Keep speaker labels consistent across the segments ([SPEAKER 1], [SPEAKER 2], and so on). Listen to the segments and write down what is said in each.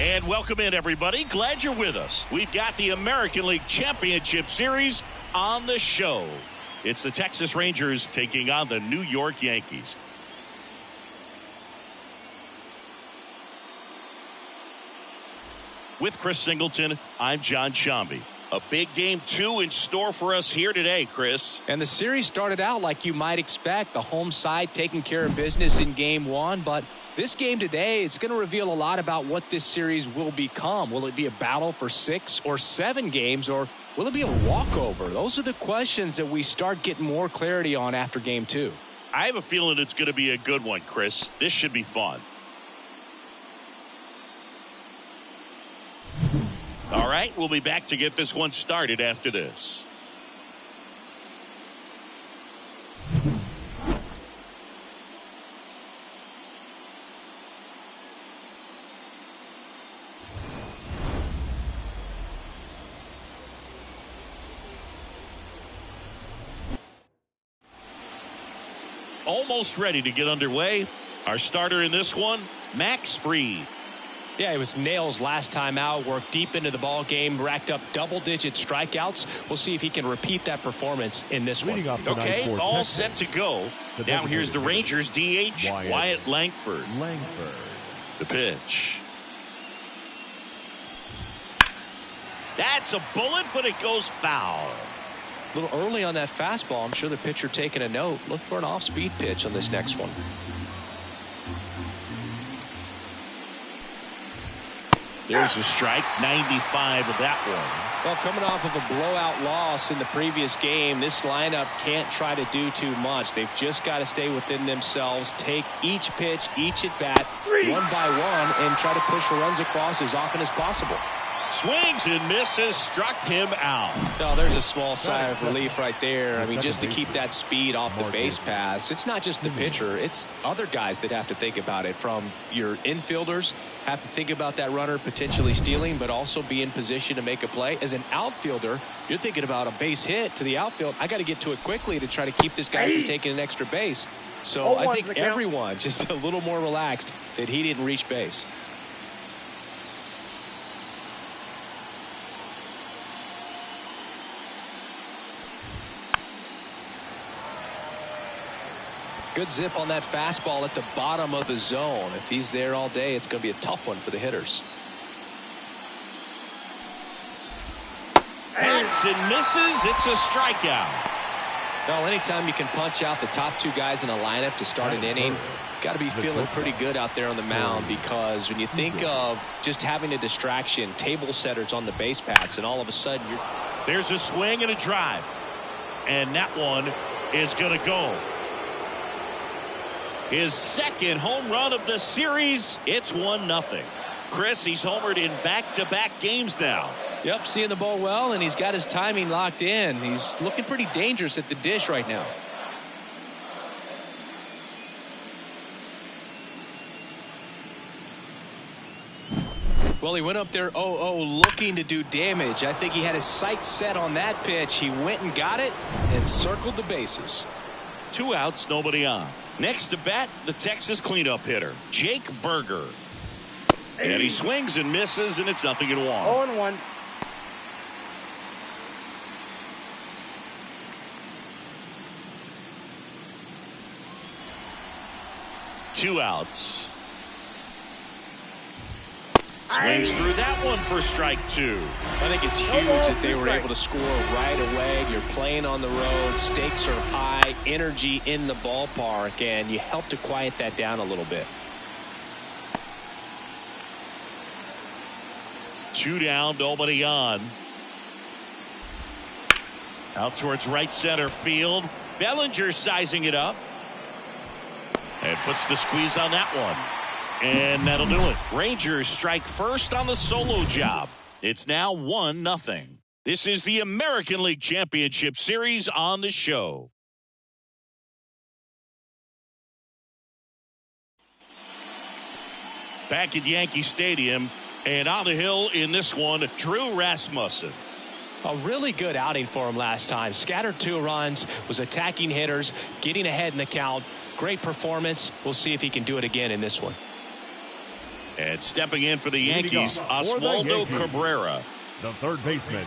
[SPEAKER 1] And welcome in, everybody. Glad you're with us. We've got the American League Championship Series on the show. It's the Texas Rangers taking on the New York Yankees. With Chris Singleton, I'm John Shambi. A big game 2 in store for us here today, Chris.
[SPEAKER 2] And the series started out like you might expect. The home side taking care of business in game 1. But this game today is going to reveal a lot about what this series will become. Will it be a battle for 6 or 7 games, or will it be a walkover? Those are the questions that we start getting more clarity on after game 2.
[SPEAKER 1] I have a feeling it's going to be a good one, Chris. This should be fun. All right, we'll be back to get this one started after this. Almost ready to get underway. Our starter in this one, Max Fried.
[SPEAKER 2] Yeah, it was nails last time out, worked deep into the ball game, racked up double-digit strikeouts. We'll see if he can repeat that performance in this one.
[SPEAKER 1] Okay, all set to go. Now here's the Rangers DH, Wyatt Langford. The pitch. That's a bullet, but it goes foul.
[SPEAKER 2] A little early on that fastball. I'm sure the pitcher taking a note. Look for an off-speed pitch on this next one.
[SPEAKER 1] There's a strike, 95 of that one.
[SPEAKER 2] Well, coming off of a blowout loss in the previous game, this lineup can't try to do too much. They've just got to stay within themselves, take each pitch, each at bat, one by one, and try to push the runs across as often as possible.
[SPEAKER 1] Swings and misses, struck him out.
[SPEAKER 2] Oh, there's a small sigh of relief right there. I mean, just to keep that speed off the base paths. It's not just the pitcher. It's other guys that have to think about it. From your infielders, have to think about that runner potentially stealing, but also be in position to make a play. As an outfielder, you're thinking about a base hit to the outfield. I got to get to it quickly to try to keep this guy from taking an extra base. So I think everyone just a little more relaxed that he didn't reach base. Good zip on that fastball at the bottom of the zone. If he's there all day, it's going to be a tough one for the hitters.
[SPEAKER 1] Hits and misses. It's a strikeout.
[SPEAKER 2] Well, anytime you can punch out the top 2 guys in a lineup to start an inning, got to be feeling pretty good out there on the mound, because when you think of just having a distraction, table setters on the base paths, and all of a sudden
[SPEAKER 1] there's a swing and a drive, and that one is going to go. His second home run of the series. It's 1-0. Chris, he's homered in back-to-back games now.
[SPEAKER 2] Yep, seeing the ball well, and he's got his timing locked in. He's looking pretty dangerous at the dish right now. Well, he went up there 0-0 looking to do damage. I think he had his sights set on that pitch. He went and got it and circled the bases.
[SPEAKER 1] 2 outs, nobody on. Next to bat, the Texas cleanup hitter, Jake Berger. And he swings and misses, and it's 0-1.
[SPEAKER 3] 0-1.
[SPEAKER 1] Two outs. Swings through that one for strike 2.
[SPEAKER 2] I think it's huge that they were able to score right away. You're playing on the road. Stakes are high. Energy in the ballpark. And you help to quiet that down a little bit.
[SPEAKER 1] 2 down, nobody on. Out towards right center field. Bellinger sizing it up. And puts the squeeze on that one. And that'll do it. Rangers strike first on the solo job. It's now 1-0. This is the American League Championship Series on the show. Back at Yankee Stadium, and on the hill in this one, Drew Rasmussen.
[SPEAKER 2] A really good outing for him last time. Scattered 2 runs, was attacking hitters, getting ahead in the count. Great performance. We'll see if he can do it again in this one.
[SPEAKER 1] And stepping in for the Yankees, Oswaldo Cabrera.
[SPEAKER 3] The third baseman,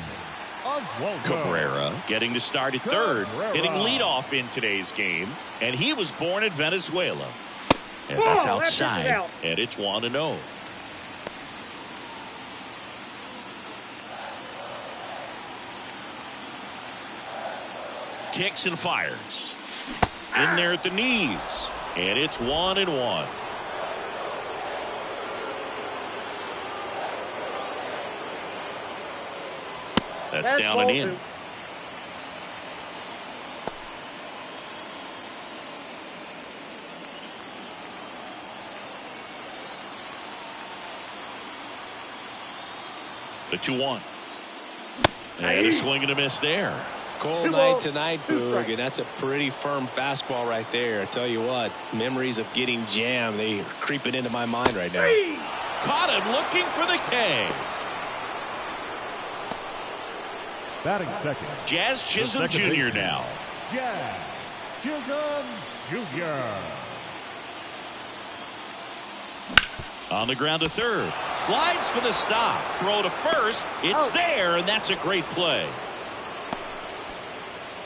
[SPEAKER 3] Oswaldo
[SPEAKER 1] Cabrera getting the start at third, hitting leadoff in today's game. And he was born in Venezuela. And that's outside. And it's 1-0. Kicks and fires. In there at the knees. And it's 1-1. That's down and in. The 2-1. And a swing and a miss there.
[SPEAKER 2] Cold night tonight, Boog, and that's a pretty firm fastball right there. I tell you what, memories of getting jammed, they are creeping into my mind right now.
[SPEAKER 1] Caught him looking for the K.
[SPEAKER 3] batting second.
[SPEAKER 1] Jazz Chisholm Jr. now.
[SPEAKER 3] Jazz Chisholm Jr.
[SPEAKER 1] On the ground to third. Slides for the stop. Throw to first. It's there, and that's a great play.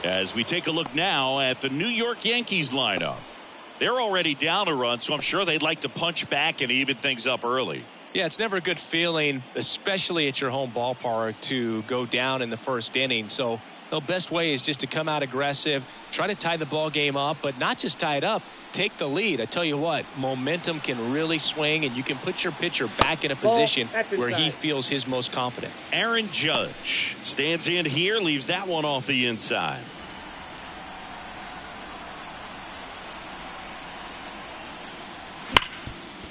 [SPEAKER 1] As we take a look now at the New York Yankees lineup. They're already down a run, so I'm sure they'd like to punch back and even things up early.
[SPEAKER 2] Yeah, it's never a good feeling, especially at your home ballpark, to go down in the first inning. So the best way is just to come out aggressive, try to tie the ball game up, but not just tie it up, take the lead. I tell you what, momentum can really swing, and you can put your pitcher back in a position where he feels his most confident.
[SPEAKER 1] Aaron Judge stands in here, leaves that one off the inside.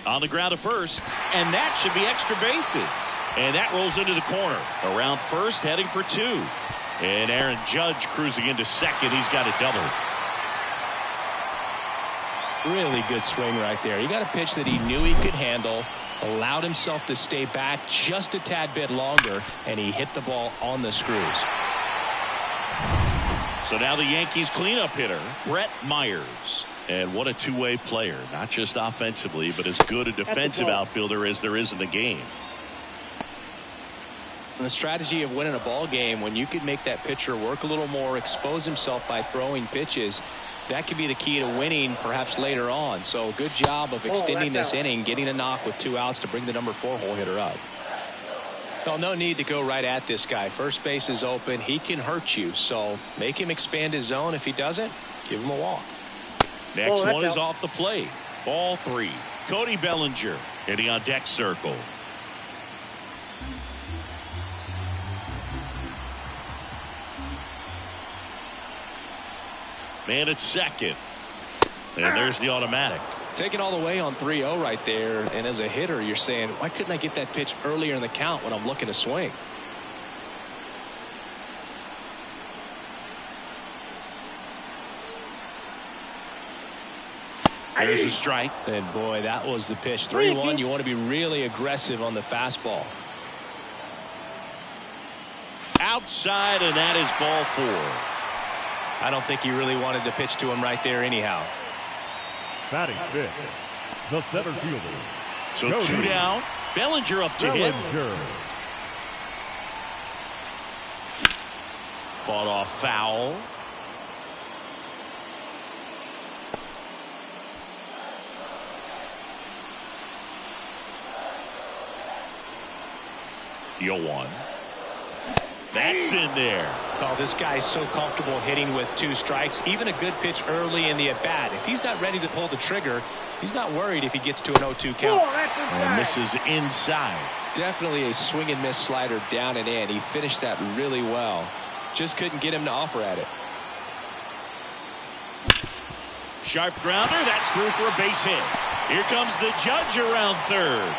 [SPEAKER 1] On the ground to first, and that should be extra bases. And that rolls into the corner. Around first, heading for two. And Aaron Judge cruising into second. He's got a double.
[SPEAKER 2] Really good swing right there. He got a pitch that he knew he could handle, allowed himself to stay back just a tad bit longer, and he hit the ball on the screws.
[SPEAKER 1] So now the Yankees cleanup hitter, Brett Myers. And what a two-way player, not just offensively, but as good a defensive outfielder as there is in the game.
[SPEAKER 2] And the strategy of winning a ball game, when you could make that pitcher work a little more, expose himself by throwing pitches, that could be the key to winning perhaps later on. So good job of extending this inning, getting a knock with 2 outs to bring the number 4 hole hitter up. Well, no need to go right at this guy. First base is open. He can hurt you. So make him expand his zone. If he doesn't, give him a walk.
[SPEAKER 1] Next one is off the plate. Ball 3. Cody Bellinger hitting on deck circle. Man at second. And there's the automatic.
[SPEAKER 2] Taking all the way on 3-0 right there. And as a hitter, you're saying, why couldn't I get that pitch earlier in the count when I'm looking to swing?
[SPEAKER 1] There's a strike.
[SPEAKER 2] And boy, that was the pitch. 3-1. You want to be really aggressive on the fastball.
[SPEAKER 1] Outside, and that is ball 4.
[SPEAKER 2] I don't think he really wanted to pitch to him right there anyhow.
[SPEAKER 3] Batting fifth, the center fielder.
[SPEAKER 1] So
[SPEAKER 3] Cody
[SPEAKER 1] 2 down. Bellinger up to hit. Fought off foul. The 0-1. That's in there.
[SPEAKER 2] Oh, this guy's so comfortable hitting with 2 strikes. Even a good pitch early in the at-bat. If he's not ready to pull the trigger, he's not worried if he gets to an 0-2 count.
[SPEAKER 1] And misses inside.
[SPEAKER 2] Definitely a swing and miss slider down and in. He finished that really well. Just couldn't get him to offer at it.
[SPEAKER 1] Sharp grounder. That's through for a base hit. Here comes the Judge around third.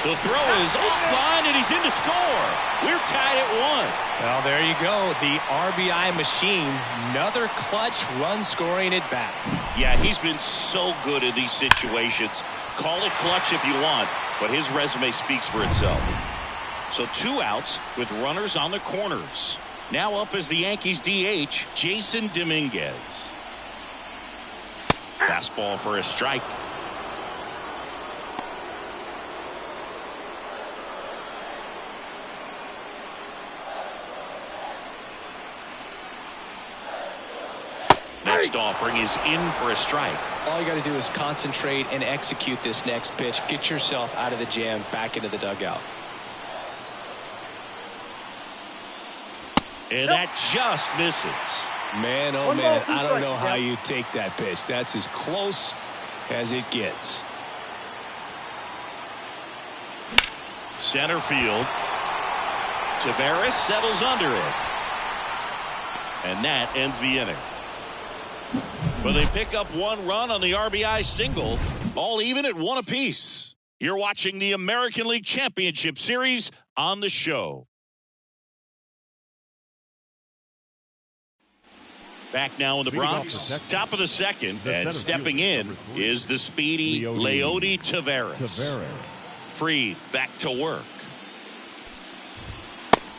[SPEAKER 1] The throw is offline, and he's in to score. We're tied at 1.
[SPEAKER 2] Well, there you go. The RBI machine. Another clutch run-scoring at bat.
[SPEAKER 1] Yeah, he's been so good in these situations. Call it clutch if you want, but his resume speaks for itself. So 2 outs with runners on the corners. Now up as the Yankees DH, Jason Dominguez. Fastball for a strike. Next offering is in for a strike.
[SPEAKER 2] All you got to do is concentrate and execute this next pitch. Get yourself out of the jam, back into the dugout.
[SPEAKER 1] And that just misses.
[SPEAKER 2] Man, oh man, I don't know how you take that pitch. That's as close as it gets.
[SPEAKER 1] Center field. Tavares settles under it. And that ends the inning. Well, they pick up one run on the RBI single, all even at one apiece. You're watching the American League Championship Series on the show. Back now in the Bronx, top of the second, and stepping in is the speedy Leody Tavares. Freed back to work.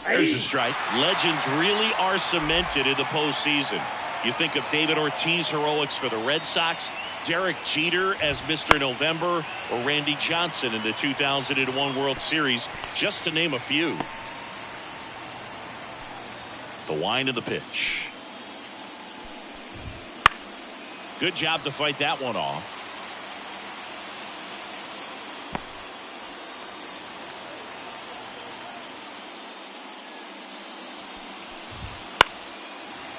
[SPEAKER 1] There's a strike. Legends really are cemented in the postseason. You think of David Ortiz heroics for the Red Sox, Derek Jeter as Mr. November, or Randy Johnson in the 2001 World Series, just to name a few. The wind of the pitch. Good job to fight that one off.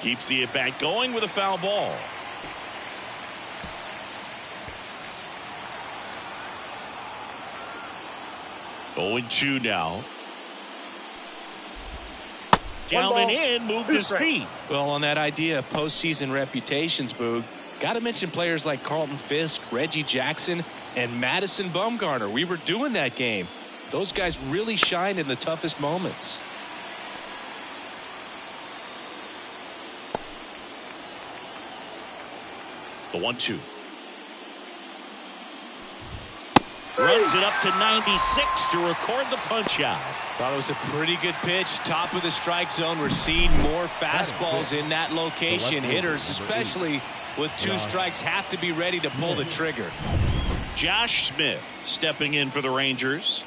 [SPEAKER 1] Keeps the at-bat going with a foul ball. Going 2 now. Down and in, moved his feet.
[SPEAKER 2] Well, on that idea of postseason reputations, Boog, got to mention players like Carlton Fisk, Reggie Jackson, and Madison Bumgarner. We were doing that game. Those guys really shined in the toughest moments.
[SPEAKER 1] The 1-2. Runs it up to 96 to record the punch out.
[SPEAKER 2] Thought it was a pretty good pitch. Top of the strike zone. We're seeing more fastballs in that location. Hitters, especially with 2 strikes, have to be ready to pull the trigger.
[SPEAKER 1] Josh Smith stepping in for the Rangers.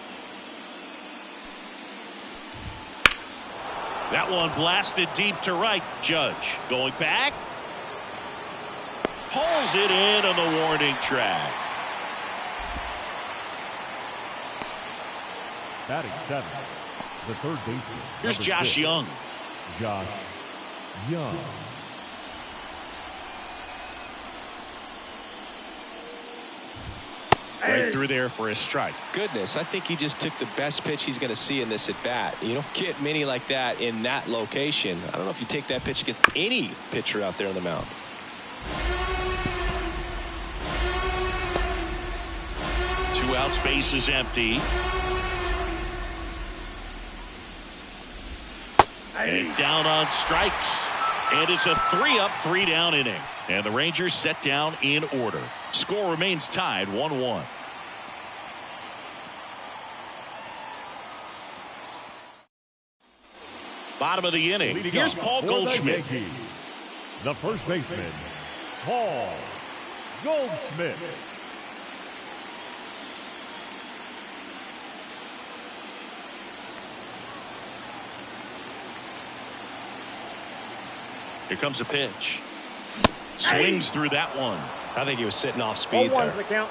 [SPEAKER 1] That one blasted deep to right. Judge going back. Pulls it in on the warning track.
[SPEAKER 3] Batting 7, the third baseman.
[SPEAKER 1] Here's Josh
[SPEAKER 3] 6.
[SPEAKER 1] Young.
[SPEAKER 3] Josh Young.
[SPEAKER 1] Right through there for a strike.
[SPEAKER 2] Goodness, I think he just took the best pitch he's going to see in this at bat. You don't get many like that in that location. I don't know if you take that pitch against any pitcher out there on the mound.
[SPEAKER 1] 2 outs, base is empty. And down on strikes. And it's a 3-up, 3-down inning. And the Rangers set down in order. Score remains tied 1-1. Bottom of the inning. Here's Paul Goldschmidt.
[SPEAKER 3] The first baseman, Paul Goldschmidt.
[SPEAKER 1] Here comes a pitch. Swings through that one.
[SPEAKER 2] I think he was sitting off speed there.
[SPEAKER 4] The count.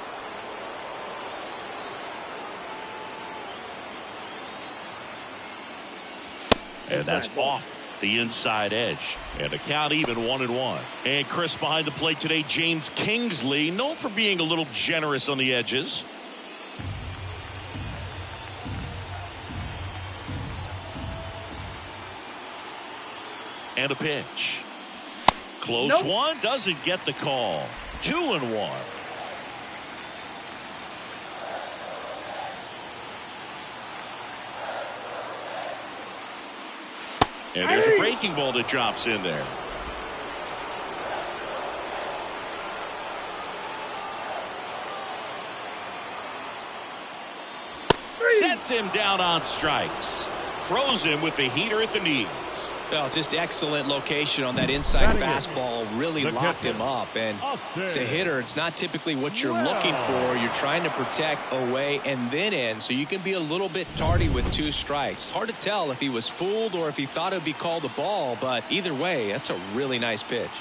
[SPEAKER 1] And that's off the inside edge. And the count even 1-1. And Chris behind the plate today, James Kingsley, known for being a little generous on the edges. And a pitch. Close one, doesn't get the call. 2-1. And there's a breaking ball that drops in there. Sets him down on strikes. Froze him with the heater at the knees.
[SPEAKER 2] Well, just excellent location on that inside fastball. Really locked him up. And as a hitter, it's not typically what you're looking for. You're trying to protect away and then in, so you can be a little bit tardy with 2 strikes. Hard to tell if he was fooled or if he thought it would be called a ball, but either way, that's a really nice pitch.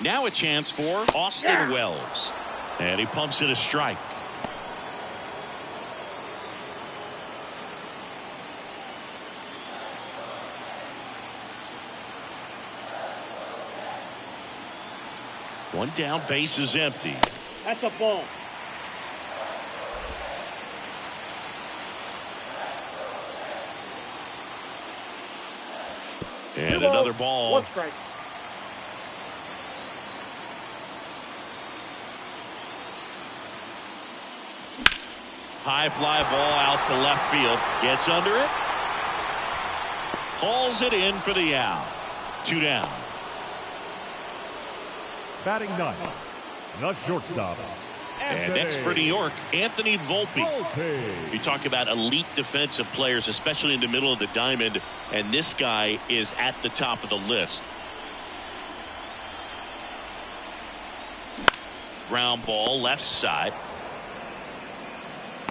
[SPEAKER 1] Now a chance for Austin Wells. And he pumps it a strike. One down, base is empty.
[SPEAKER 4] That's a ball.
[SPEAKER 1] And another ball.
[SPEAKER 4] One strike.
[SPEAKER 1] High fly ball out to left field. Gets under it. Hauls it in for the out. 2 down.
[SPEAKER 3] Batting ninth, the shortstop.
[SPEAKER 1] And next for New York, Anthony Volpe. You talk about elite defensive players, especially in the middle of the diamond, and this guy is at the top of the list. Ground ball left side.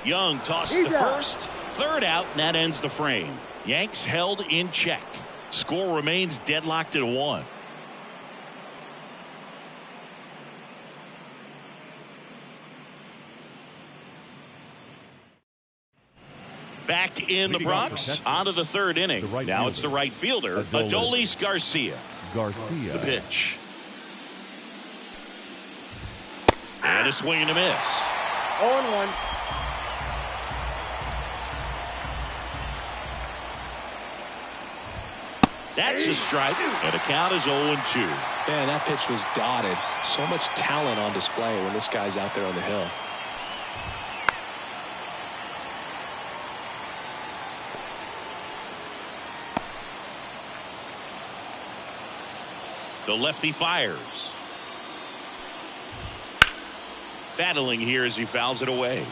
[SPEAKER 1] Young tossed to first. Third out, and that ends the frame. Yanks held in check. Score remains deadlocked at 1. Back in the Bronx, on to the third inning. Now it's the right fielder, Adolis Garcia. The pitch. And a swing and a miss.
[SPEAKER 4] 0-1.
[SPEAKER 1] That's a strike, and the count is 0-2.
[SPEAKER 2] Man, that pitch was dotted. So much talent on display when this guy's out there on the hill.
[SPEAKER 1] The lefty fires. Battling here as he fouls it away.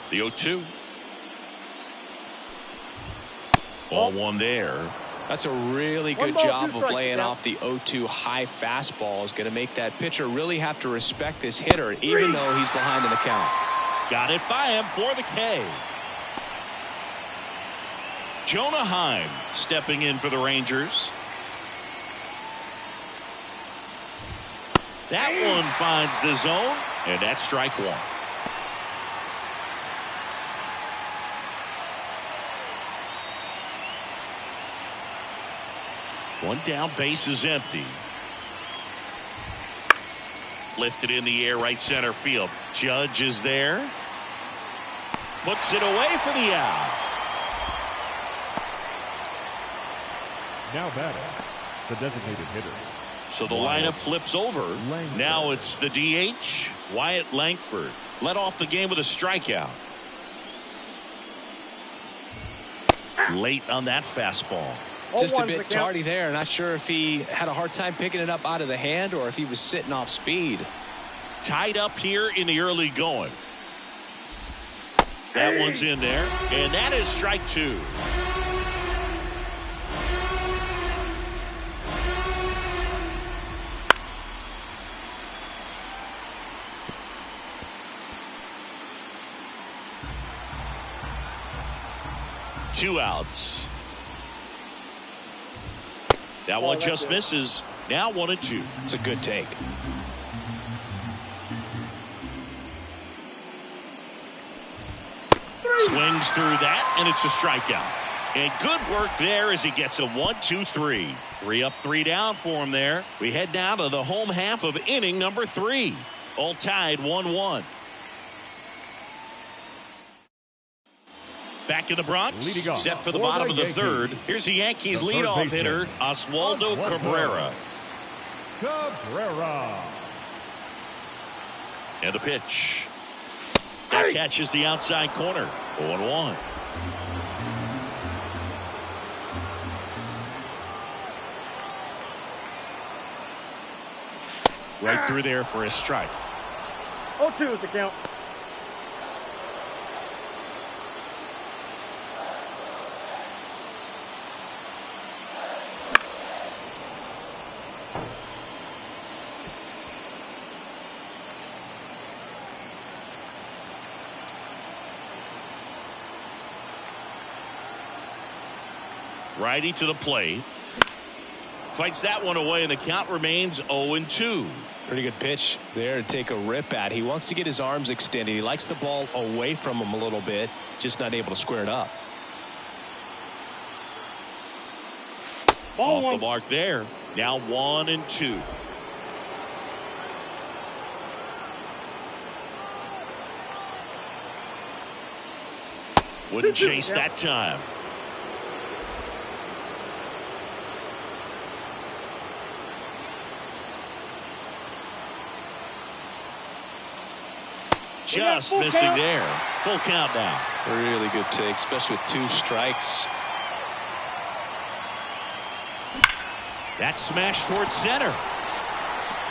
[SPEAKER 1] The 0-2. Ball one there.
[SPEAKER 2] That's a really good job of laying off the 0-2 high fastball. Is going to make that pitcher really have to respect this hitter, even though he's behind in the count.
[SPEAKER 1] Got it by him for the K. Jonah Heim stepping in for the Rangers. That one finds the zone, and that's strike 1. One down, base is empty. Lifted in the air, right center field. Judge is there. Puts it away for the out.
[SPEAKER 3] Now batting, the designated hitter.
[SPEAKER 1] So the lineup flips over. Now it's the DH, Wyatt Langford. Led off the game with a strikeout. Late on that fastball.
[SPEAKER 2] Just a bit tardy there. Not sure if he had a hard time picking it up out of the hand or if he was sitting off speed.
[SPEAKER 1] Tied up here in the early going. That one's in there, and that is strike 2. Two outs. That one just misses. Now 1-2.
[SPEAKER 2] It's a good take.
[SPEAKER 1] Swings through that, and it's a strikeout. And good work there as he gets a 1-2-3. 3 up, 3 down for him there. We head now to the home half of inning number 3. All tied 1-1. Back in the Bronx, set for the bottom of the third. Here's the Yankees leadoff hitter, Oswaldo Cabrera. And the pitch. That catches the outside corner. 0-1. Right through there for a strike.
[SPEAKER 4] 0-2 is the count.
[SPEAKER 1] Righty to the plate. Fights that one away, and the count remains 0-2.
[SPEAKER 2] Pretty good pitch there to take a rip at. He wants to get his arms extended. He likes the ball away from him a little bit, just not able to square it up.
[SPEAKER 1] Off the mark there. Now 1-2. Wouldn't chase that time. Just missing there. Full count now.
[SPEAKER 2] Really good take, especially with 2 strikes.
[SPEAKER 1] That smash towards center.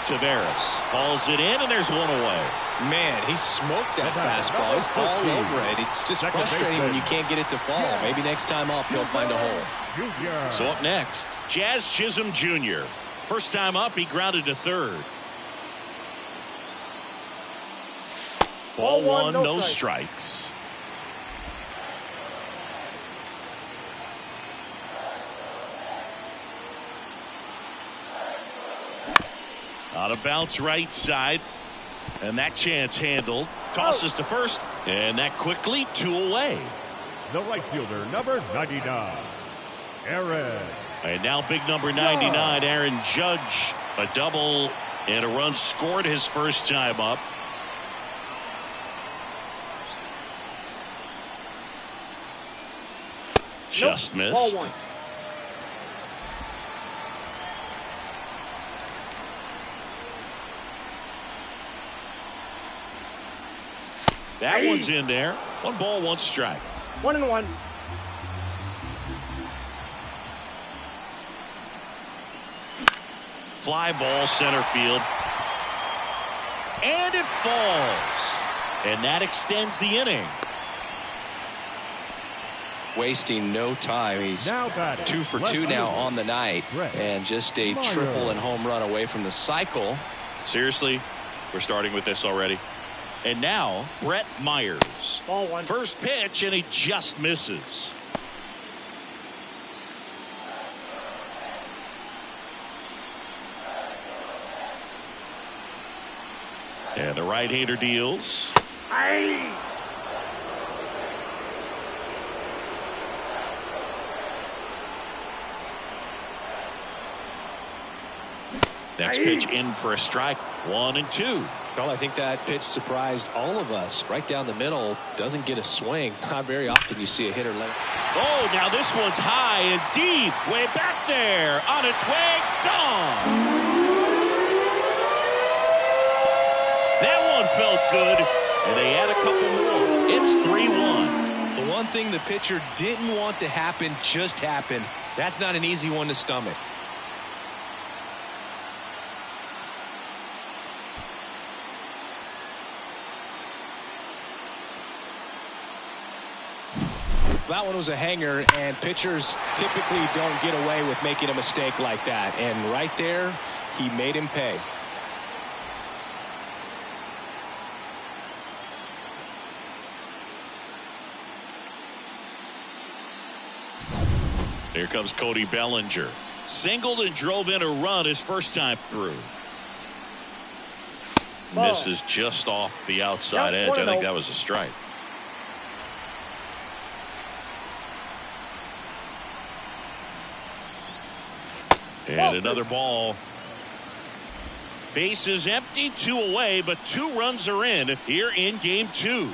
[SPEAKER 1] Taveras calls it in, and there's one away. Man, he smoked that fastball. He's all over it. It's just frustrating when you can't get it to fall. Maybe next time up he'll find a hole. So up next, Jazz Chisholm Jr. First time up, he grounded to third. Ball one, no strikes. Out of bounce right side. And that chance handled. Tosses to first. And that quickly 2 away.
[SPEAKER 3] The right fielder, number 99, Aaron.
[SPEAKER 1] And now big number 99, Aaron Judge. A double and a run scored his first time up. Just missed.
[SPEAKER 4] Ball one.
[SPEAKER 1] That one's in there. 1 ball, 1 strike.
[SPEAKER 4] 1-1.
[SPEAKER 1] Fly ball center field. And it falls. And that extends the inning.
[SPEAKER 2] Wasting no time. He's 2 for 2 now on the night. And just a triple and home run away from the cycle.
[SPEAKER 1] Seriously, we're starting with this already. And now Brett Myers.
[SPEAKER 4] Ball one.
[SPEAKER 1] First pitch, and he just misses. And the right-hander deals.
[SPEAKER 4] Aye.
[SPEAKER 1] Next pitch in for a strike. 1-2.
[SPEAKER 2] Well, I think that pitch surprised all of us. Right down the middle, doesn't get a swing. Not very often you see a hitter let it.
[SPEAKER 1] Oh, now this one's high and deep. Way back there. On its way. Gone. That one felt good. And they add a couple more. It's 3-1.
[SPEAKER 2] The one thing the pitcher didn't want to happen just happened. That's not an easy one to stomach. That one was a hanger, and pitchers typically don't get away with making a mistake like that. And right there, he made him pay.
[SPEAKER 1] Here comes Cody Bellinger. Singled and drove in a run his first time through.
[SPEAKER 4] Ball.
[SPEAKER 1] Misses just off the outside edge. I think that was a strike. And another ball. Base is empty, 2 away, but 2 runs are in here in game 2.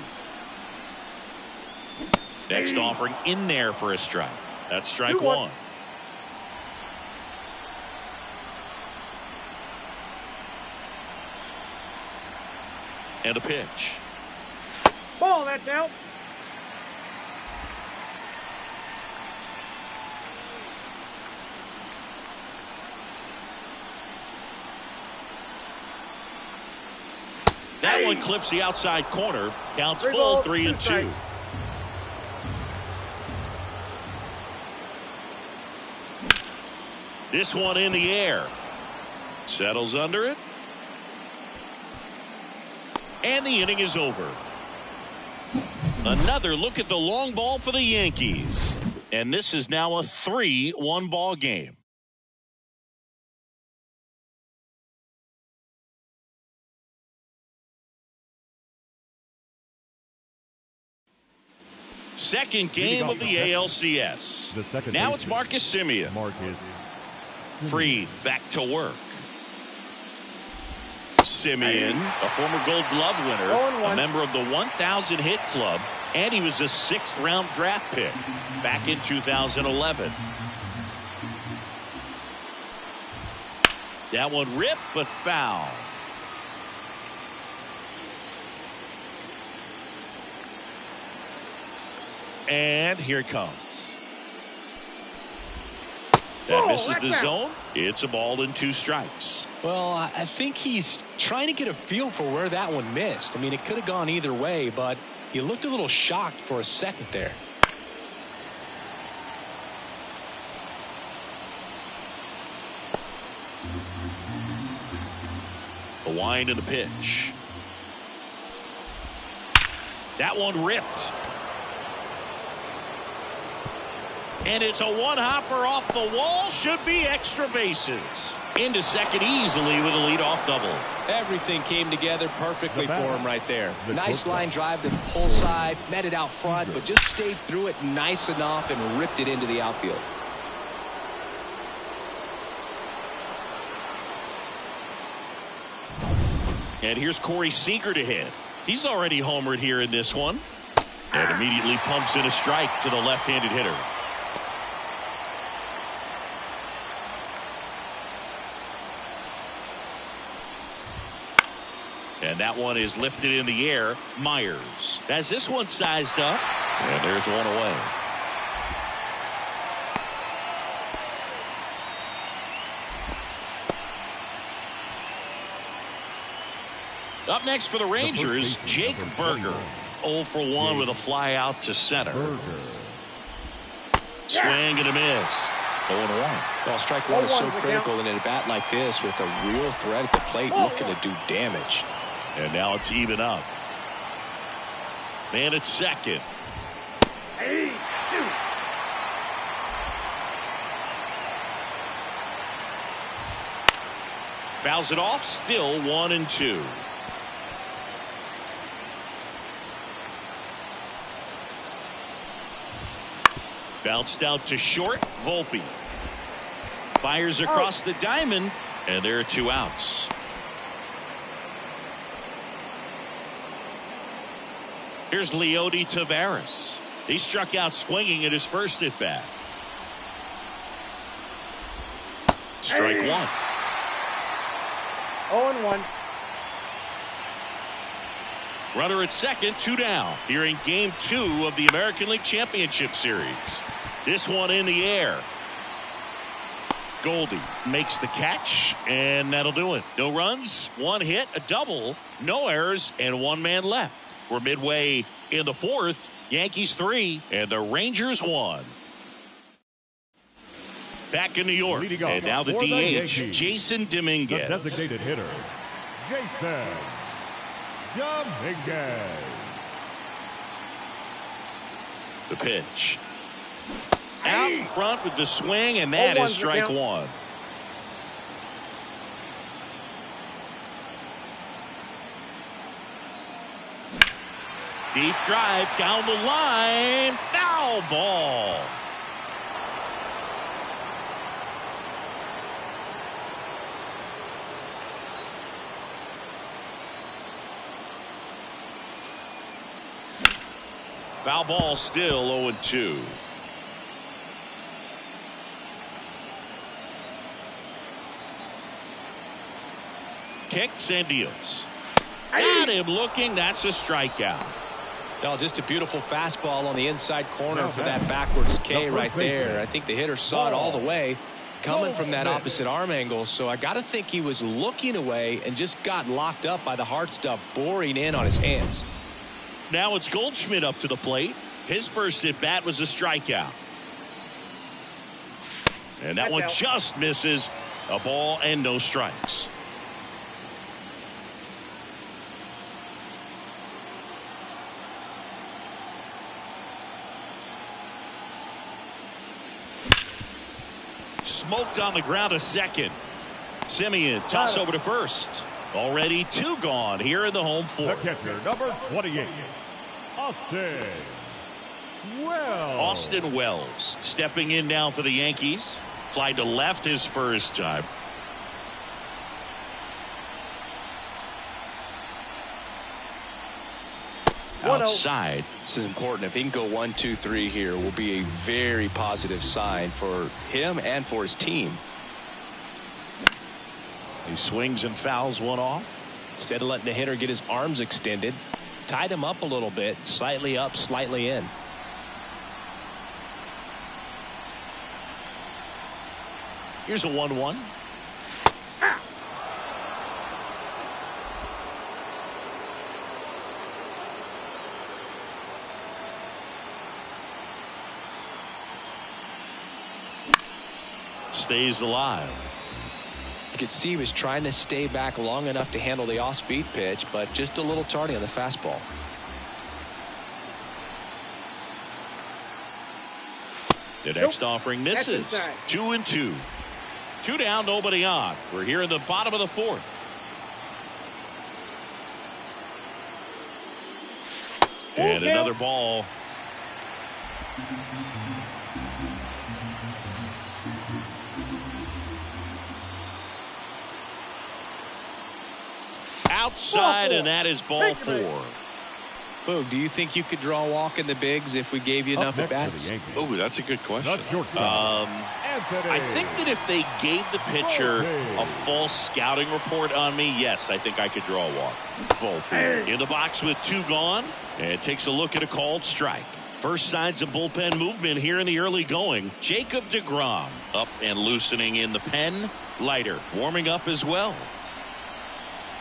[SPEAKER 1] Next offering in there for a strike. That's strike 1. And a pitch.
[SPEAKER 4] Ball, that's out.
[SPEAKER 1] That one clips the outside corner. Counts full, 3-2. This one in the air. Settles under it. And the inning is over. Another look at the long ball for the Yankees. And this is now a 3-1 ball game. Second game of the ALCS. Now it's Marcus Semien. Freed back to work. Semien, a former Gold Glove winner, a member of the 1,000 hit club, and he was a 6th-round draft pick back in 2011. That one ripped, but foul. And here it comes. That misses the zone. It's a ball and 2 strikes.
[SPEAKER 2] Well, I think he's trying to get a feel for where that one missed. I mean, it could have gone either way, but he looked a little shocked for a second there.
[SPEAKER 1] The wind and the pitch. That one ripped. And it's a one-hopper off the wall. Should be extra bases. Into second easily with a leadoff double.
[SPEAKER 2] Everything came together perfectly for him right there. Nice line drive to the pull side, met it out front, but just stayed through it nice enough and ripped it into the outfield.
[SPEAKER 1] And here's Corey Seager to hit. He's already homered here in this one. And immediately pumps in a strike to the left-handed hitter. And that one is lifted in the air. Myers has this one sized up. And there's one away. Up next for the Rangers, Jake Burger. 0 for 1 with a fly out to center. Swing and a miss. 0-1.
[SPEAKER 2] Well, strike one is so critical in a bat like this with a real threat at the plate looking to do damage.
[SPEAKER 1] And now it's even up. Man at second. Fouls it off. Still 1-2. Bounced out to short. Volpe fires across the diamond, and there are 2 outs. Here's Leody Taveras. He struck out swinging at his first at bat. Strike 1.
[SPEAKER 4] 0-1.
[SPEAKER 1] Runner at second, 2 down. Here in game 2 of the American League Championship Series. This one in the air. Goldie makes the catch, and that'll do it. No runs, 1 hit, a double, no errors, and 1 man left. We're midway in the 4th. Yankees 3 and the Rangers 1. Back in New York, and now the DH, Jason Dominguez.
[SPEAKER 3] The designated hitter, Jason Dominguez.
[SPEAKER 1] The pitch. Out in front with the swing, and that is strike 1. Deep drive down the line. Foul ball. Foul ball, still 0-2. Kicks and deals. Got him looking. That's a strikeout.
[SPEAKER 2] Well, just a beautiful fastball on the inside corner for that backwards K right there. I think the hitter saw it all the way coming from that opposite arm angle. So I got to think he was looking away and just got locked up by the hard stuff boring in on his hands.
[SPEAKER 1] Now it's Goldschmidt up to the plate. His first at bat was a strikeout. And that one just misses. A ball and no strikes. smoked on the ground to second. Simeon toss over to first. Already 2 gone here in the home
[SPEAKER 3] The
[SPEAKER 1] fourth.
[SPEAKER 3] catcher, number 28, Austin Wells.
[SPEAKER 1] Austin Wells stepping in now for the Yankees. Fly to left his first time. Outside.
[SPEAKER 2] This is important. If he can go 1, 2, 3 here, will be a very positive sign for him and for his team.
[SPEAKER 1] He swings and fouls one off.
[SPEAKER 2] Instead of letting the hitter get his arms extended, tied him up a little bit, slightly up, slightly in.
[SPEAKER 1] Here's a 1-1. Stays alive.
[SPEAKER 2] You could see he was trying to stay back long enough to handle the off-speed pitch, but just a little tardy on the fastball.
[SPEAKER 1] The next offering misses. 2-2. 2 down, nobody on. We're here in the bottom of the fourth. And another ball. Outside, and that is ball 4.
[SPEAKER 2] Boog, do you think you could draw a walk in the bigs if we gave you enough at-bats?
[SPEAKER 1] Oh, that's a good question.
[SPEAKER 3] Anthony
[SPEAKER 1] I think that if they gave the pitcher a full scouting report on me, yes, I think I could draw a walk. Volpe in the box with 2 gone, and takes a look at a called strike. First signs of bullpen movement here in the early going. Jacob deGrom up and loosening in the pen. Leiter warming up as well.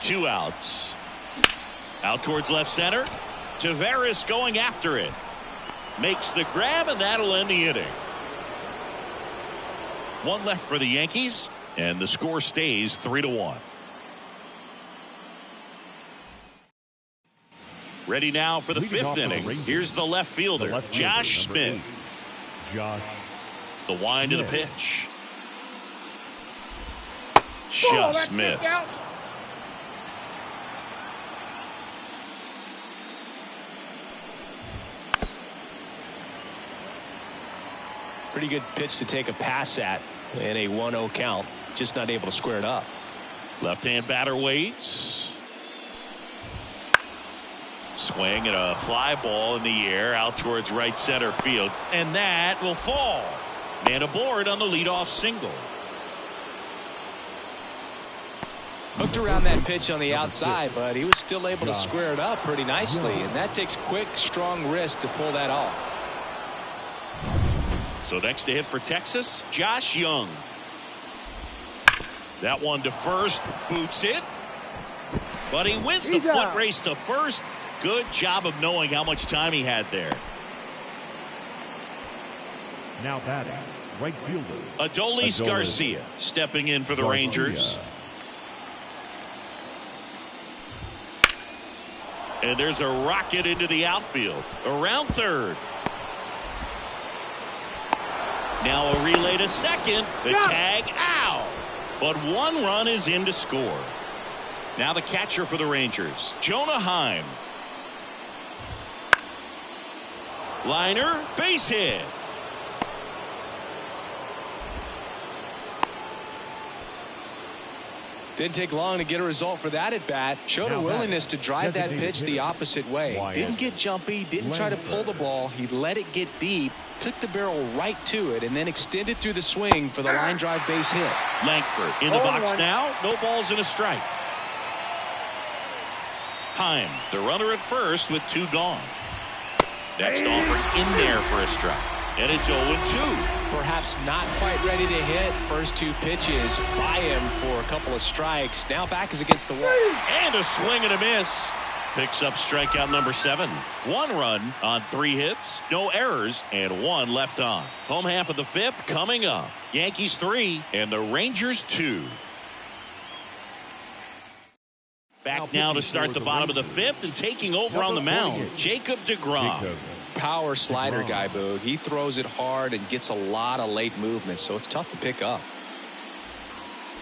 [SPEAKER 1] 2 outs. Out towards left center. Taveras going after it. Makes the grab, and that'll end the inning. 1 left for the Yankees, and the score stays 3-1. Ready now for the 5th inning. Here's the left fielder, Josh Smith. The wind of the pitch. Just missed.
[SPEAKER 2] Pretty good pitch to take a pass at in a 1-0 count. Just not able to square it up.
[SPEAKER 1] Left-hand batter waits. Swing and a fly ball in the air out towards right center field. And that will fall. Man aboard on the leadoff single.
[SPEAKER 2] Hooked around that pitch on the outside, but he was still able to square it up pretty nicely. And that takes quick, strong wrist to pull that off.
[SPEAKER 1] So next to hit for Texas, Josh Young. That one to first, boots it. But he wins the foot race to first. Good job of knowing how much time he had there.
[SPEAKER 3] Now batting, right fielder
[SPEAKER 1] Adolis Garcia stepping in for the Rangers. And there's a rocket into the outfield. Around third. Now a relay to second. The tag out. But 1 run is in to score. Now the catcher for the Rangers, Jonah Heim. Liner, base hit.
[SPEAKER 2] Didn't take long to get a result for that at bat. Showed a willingness to drive that pitch the opposite way. Didn't get jumpy, didn't try to pull the ball. He let it get deep, took the barrel right to it, and then extended through the swing for the line drive base hit.
[SPEAKER 1] Langford in the box now. No balls and a strike. Heim, the runner at first with 2 gone. Next offer in there for a strike. And it's 0-2.
[SPEAKER 2] Perhaps not quite ready to hit. First 2 pitches by him for a couple of strikes. Now back is against the wall.
[SPEAKER 1] And a swing and a miss. Picks up strikeout number 7. 1 run on 3 hits. No errors and 1 left on. Home half of the 5th coming up. Yankees 3 and the Rangers 2. Back now to start the bottom of the 5th and taking over on the mound, Jacob deGrom.
[SPEAKER 2] Power slider guy, Boog. He throws it hard and gets a lot of late movement, so it's tough to pick up.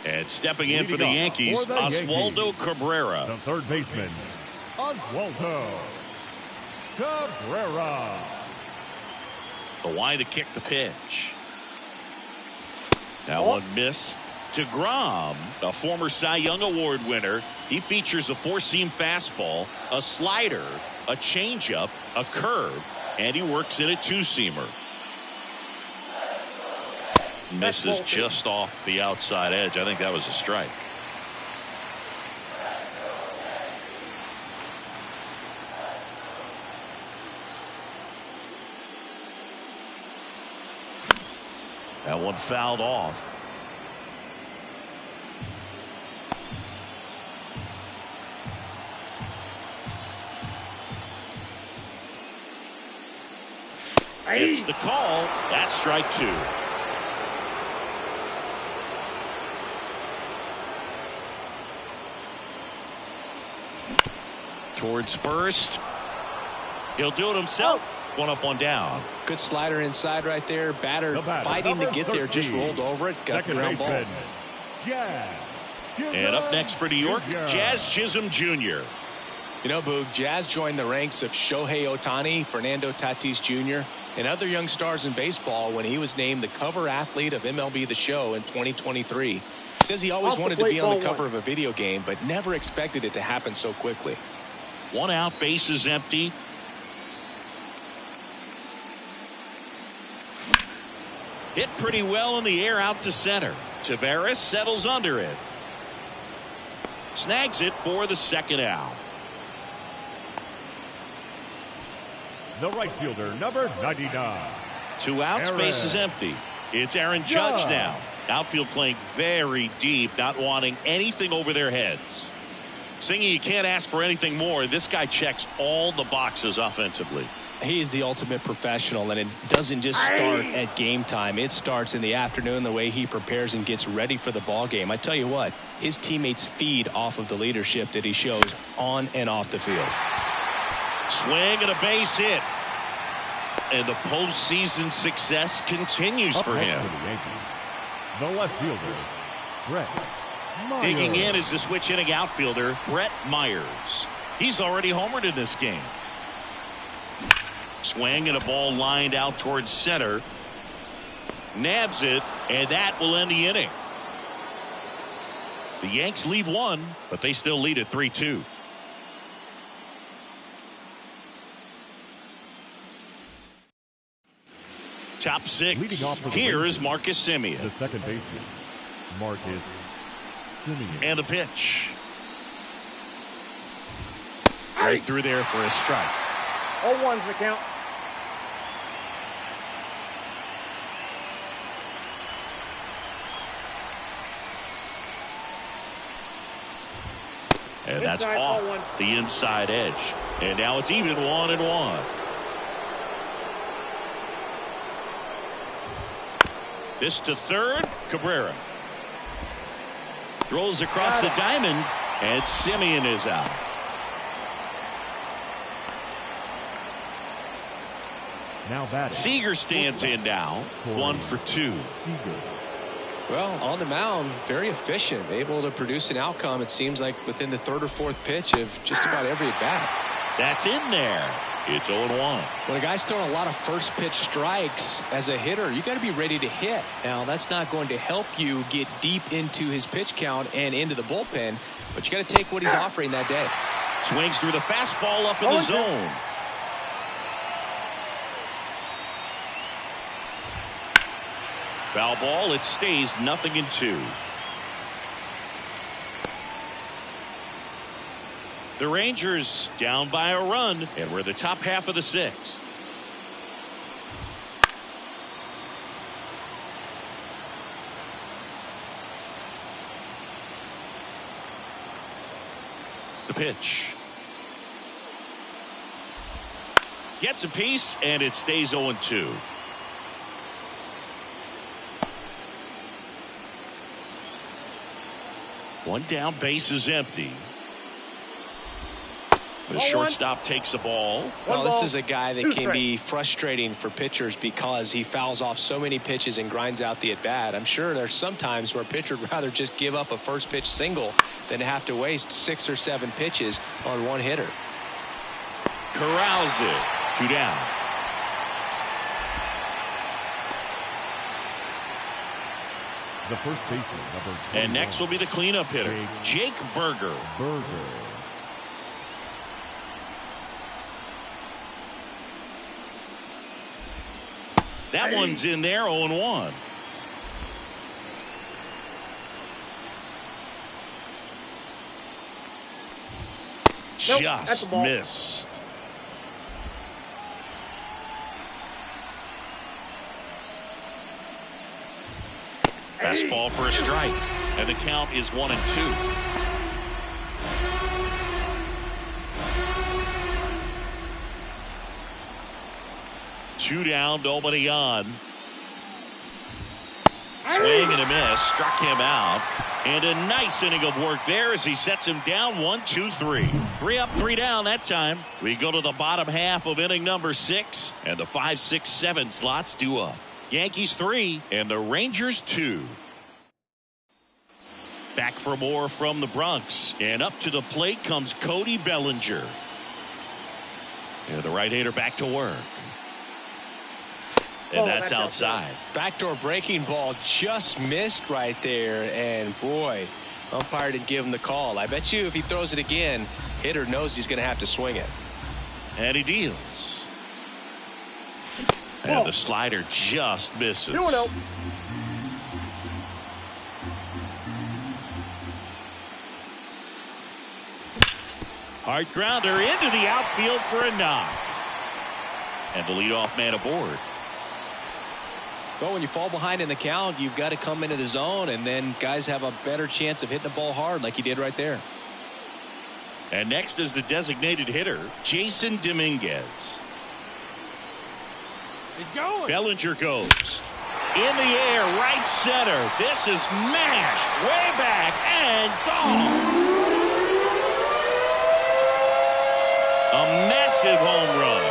[SPEAKER 1] And stepping in for the Yankees, Oswaldo Cabrera.
[SPEAKER 3] The third baseman, Oswaldo Cabrera.
[SPEAKER 1] The line to kick the pitch. That one missed. DeGrom, a former Cy Young Award winner, he features a four-seam fastball, a slider, a changeup, a curve, and he works in a two-seamer. Misses just off the outside edge. I think that was a strike. That one fouled off. It's the call. That's strike two. Towards first. He'll do it himself. One up, one down.
[SPEAKER 2] Good slider inside right there. Batter fighting to get there. Just rolled over it. Got the ground ball.
[SPEAKER 1] And up next for New York, Jazz Chisholm Jr.
[SPEAKER 2] You know, Boog, Jazz joined the ranks of Shohei Ohtani, Fernando Tatis Jr., and other young stars in baseball when he was named the cover athlete of MLB The Show in 2023. He says he always wanted to be on the cover of a video game, but never expected it to happen so quickly.
[SPEAKER 1] One out, bases empty. Hit pretty well in the air out to center. Taveras settles under it. Snags it for the second out.
[SPEAKER 3] The right fielder, number 99.
[SPEAKER 1] Two outs, bases empty. It's Aaron Judge now. Outfield playing very deep, not wanting anything over their heads. Singing, you can't ask for anything more. This guy checks all the boxes offensively.
[SPEAKER 2] He's the ultimate professional, and it doesn't just start at game time. It starts in the afternoon, the way he prepares and gets ready for the ball game. I tell you what, his teammates feed off of the leadership that he shows on and off the field.
[SPEAKER 1] Swing and a base hit. And the postseason success continues for him.
[SPEAKER 3] The left fielder, Brett Myers.
[SPEAKER 1] Digging in is the switch hitting outfielder, Brett Myers. He's already homered in this game. Swing and a ball lined out towards center. Nabs it, and that will end the inning. The Yanks lead one, but they still lead at 3-2. Top six. Here is Marcus Semien.
[SPEAKER 3] The second baseman, Marcus Semien.
[SPEAKER 1] And a pitch. Right through there for a strike.
[SPEAKER 4] 0-1's the count.
[SPEAKER 1] And that's off the inside edge. And now it's even 1-1. This to third, Cabrera. Throws across the diamond, and Semien is out.
[SPEAKER 3] Now batting.
[SPEAKER 1] Seager stands in now, 1 for 2.
[SPEAKER 2] Well, on the mound, very efficient, able to produce an outcome, it seems like, within the third or fourth pitch of just about every at-bat.
[SPEAKER 1] That's in there. It's 0-1.
[SPEAKER 2] When a guy's throwing a lot of first pitch strikes as a hitter, you got to be ready to hit. Now, that's not going to help you get deep into his pitch count and into the bullpen, but you got to take what he's offering that day.
[SPEAKER 1] Swings through the fastball up in the zone. Foul ball. It stays 0-2. The Rangers down by a run, and we're the top half of the sixth. The pitch. Gets a piece, and it stays 0-2. One down, base is empty. The shortstop takes the ball.
[SPEAKER 2] Well, this is a guy that can be frustrating for pitchers because he fouls off so many pitches and grinds out the at-bat. I'm sure there's some times where a pitcher would rather just give up a first pitch single than have to waste 6 or 7 pitches on one hitter.
[SPEAKER 1] Corrals it. 2 down.
[SPEAKER 3] The first baseman, number 21.
[SPEAKER 1] And next will be the cleanup hitter, Jake Berger. That one's in there, 0-1. Just missed. Fastball for a strike, and the count is 1-2. Two down, nobody on. Swing and a miss, struck him out. And a nice inning of work there as he sets him down 1, 2, 3. 3 up, 3 down that time. We go to the bottom half of inning number 6, and the 5, 6, 7 slots due up. Yankees 3 and the Rangers 2. Back for more from the Bronx, and up to the plate comes Cody Bellinger. And the right-hander back to work. And that's outside.
[SPEAKER 2] Backdoor breaking ball just missed right there. And boy, umpire didn't give him the call. I bet you if he throws it again, hitter knows he's going to have to swing it.
[SPEAKER 1] And he deals. And the slider just misses.
[SPEAKER 4] 2-0.
[SPEAKER 1] Hard grounder into the outfield for a knock. And the leadoff man aboard.
[SPEAKER 2] Well, when you fall behind in the count, you've got to come into the zone, and then guys have a better chance of hitting the ball hard like he did right there.
[SPEAKER 1] And next is the designated hitter, Jason Dominguez.
[SPEAKER 3] He's going.
[SPEAKER 1] Bellinger goes. In the air, right center. This is mashed way back and gone. A massive home run.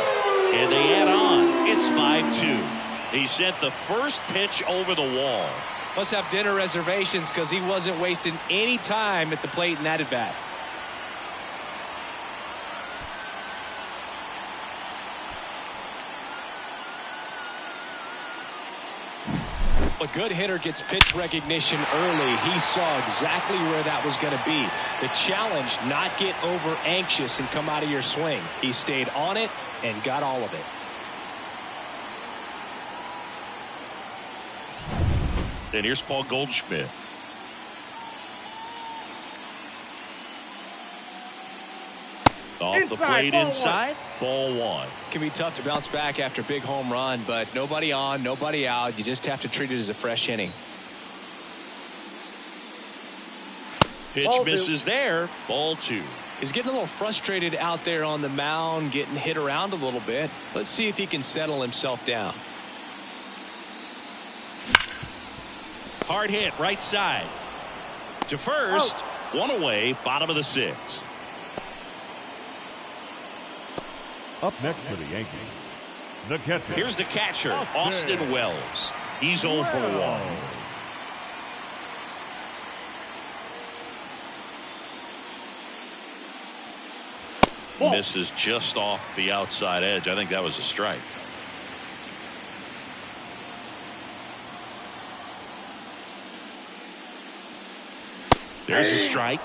[SPEAKER 1] And they add on. It's 5-2. He sent the first pitch over the wall.
[SPEAKER 2] Must have dinner reservations because he wasn't wasting any time at the plate in that at bat. A good hitter gets pitch recognition early. He saw exactly where that was going to be. The challenge, not get over anxious and come out of your swing. He stayed on it and got all of it.
[SPEAKER 1] And here's Paul Goldschmidt. Off the plate inside. Ball 1.
[SPEAKER 2] It can be tough to bounce back after a big home run, but nobody on, nobody out. You just have to treat it as a fresh inning.
[SPEAKER 1] Pitch misses there. Ball 2.
[SPEAKER 2] He's getting a little frustrated out there on the mound, getting hit around a little bit. Let's see if he can settle himself down.
[SPEAKER 1] Hard hit right side. To first. One away. Bottom of the 6th.
[SPEAKER 3] Up next for the Yankees, the catcher.
[SPEAKER 1] Here's the catcher, Austin Wells. He's 0 for 1. Misses just off the outside edge. I think that was a strike. There's a strike.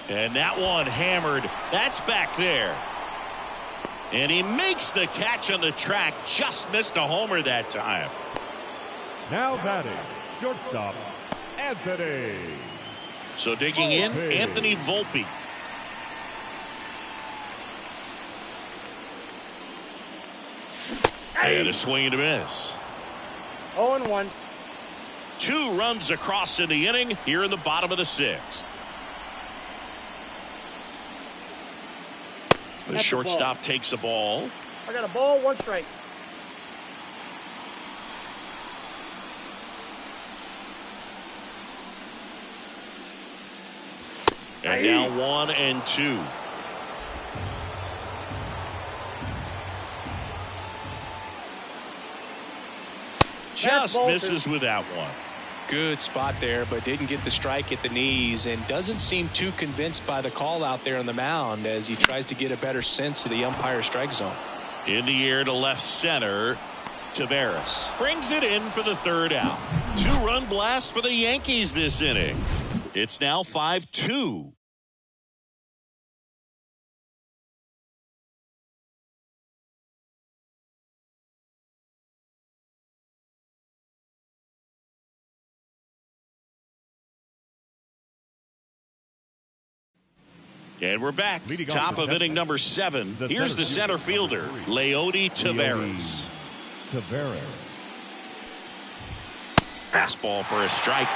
[SPEAKER 1] And that one hammered. That's back there. And he makes the catch on the track. Just missed a homer that time.
[SPEAKER 3] Now batting, shortstop, Anthony.
[SPEAKER 1] So digging in, Anthony Volpe. And a swing and a miss.
[SPEAKER 4] 0-1.
[SPEAKER 1] 2 runs across in the inning here in the bottom of the 6th. The shortstop takes the ball.
[SPEAKER 4] I got a ball, 1 strike.
[SPEAKER 1] And now 1-2. Just misses with that one.
[SPEAKER 2] Good spot there, but didn't get the strike at the knees and doesn't seem too convinced by the call out there on the mound as he tries to get a better sense of the umpire's strike zone.
[SPEAKER 1] In the air to left center. Taveras brings it in for the third out. 2-run blast for the Yankees this inning. It's now 5-2. And we're back. Top of inning number 7. Here's the center fielder, Leody Taveras. Fastball for a strike.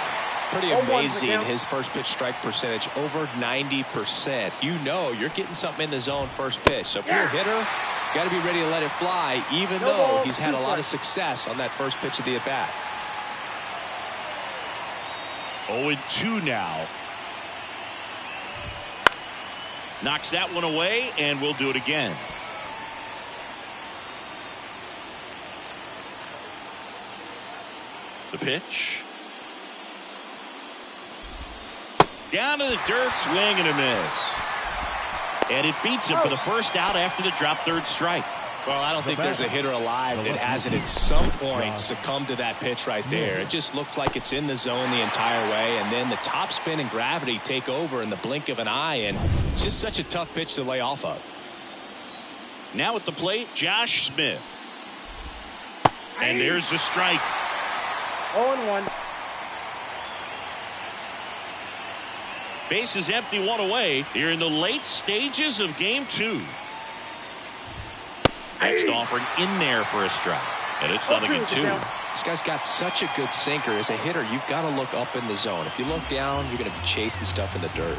[SPEAKER 2] Pretty amazing, his first pitch strike percentage, over 90%. You know you're getting something in the zone first pitch. So if you're a hitter, you got to be ready to let it fly, even though he's had a lot of success on that first pitch of the at-bat.
[SPEAKER 1] 0-2 now. Knocks that one away, and we'll do it again. The pitch. Down to the dirt, swing and a miss. And it beats him for the first out after the drop third strike.
[SPEAKER 2] Well, I don't think there's a hitter alive that hasn't at some point succumbed to that pitch right there. It just looks like it's in the zone the entire way, and then the top spin and gravity take over in the blink of an eye, and it's just such a tough pitch to lay off of.
[SPEAKER 1] Now at the plate, Josh Smith. And there's the strike.
[SPEAKER 4] 0-1.
[SPEAKER 1] Base is empty, one away. Here in the late stages of game 2. Next offering in there for a strike. And it's 0-2.
[SPEAKER 2] This guy's got such a good sinker. As a hitter, you've got to look up in the zone. If you look down, you're going to be chasing stuff in the dirt.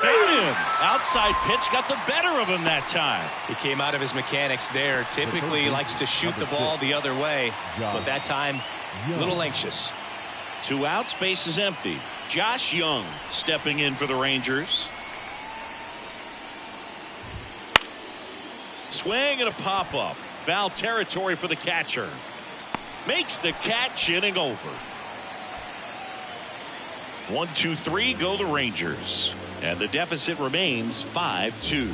[SPEAKER 1] Got him. Outside pitch got the better of him that time.
[SPEAKER 2] He came out of his mechanics there. Typically he likes to shoot the ball the other way, but that time a little anxious.
[SPEAKER 1] 2 outs, base is empty. Josh Young stepping in for the Rangers. Swing and a pop-up. Foul territory for the catcher. Makes the catch, inning over. 1-2-3 go the Rangers. And the deficit remains 5-2.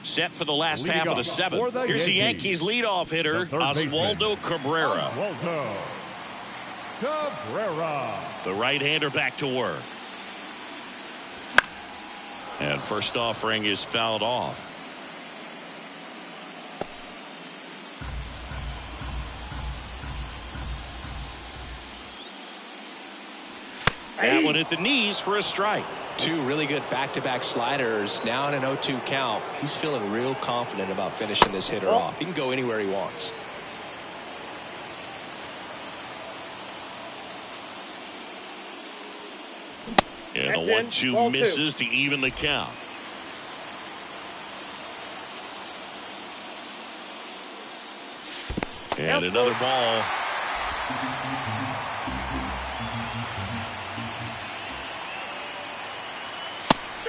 [SPEAKER 1] Set for the last half of the 7th. Here's the Yankees leadoff hitter, Oswaldo Cabrera. The right-hander back to work. And first offering is fouled off. That one at the knees for a strike.
[SPEAKER 2] 2 really good back-to-back sliders. Now in an 0-2 count. He's feeling real confident about finishing this hitter off. He can go anywhere he wants.
[SPEAKER 1] And the 1-2 misses to even the count. And another ball.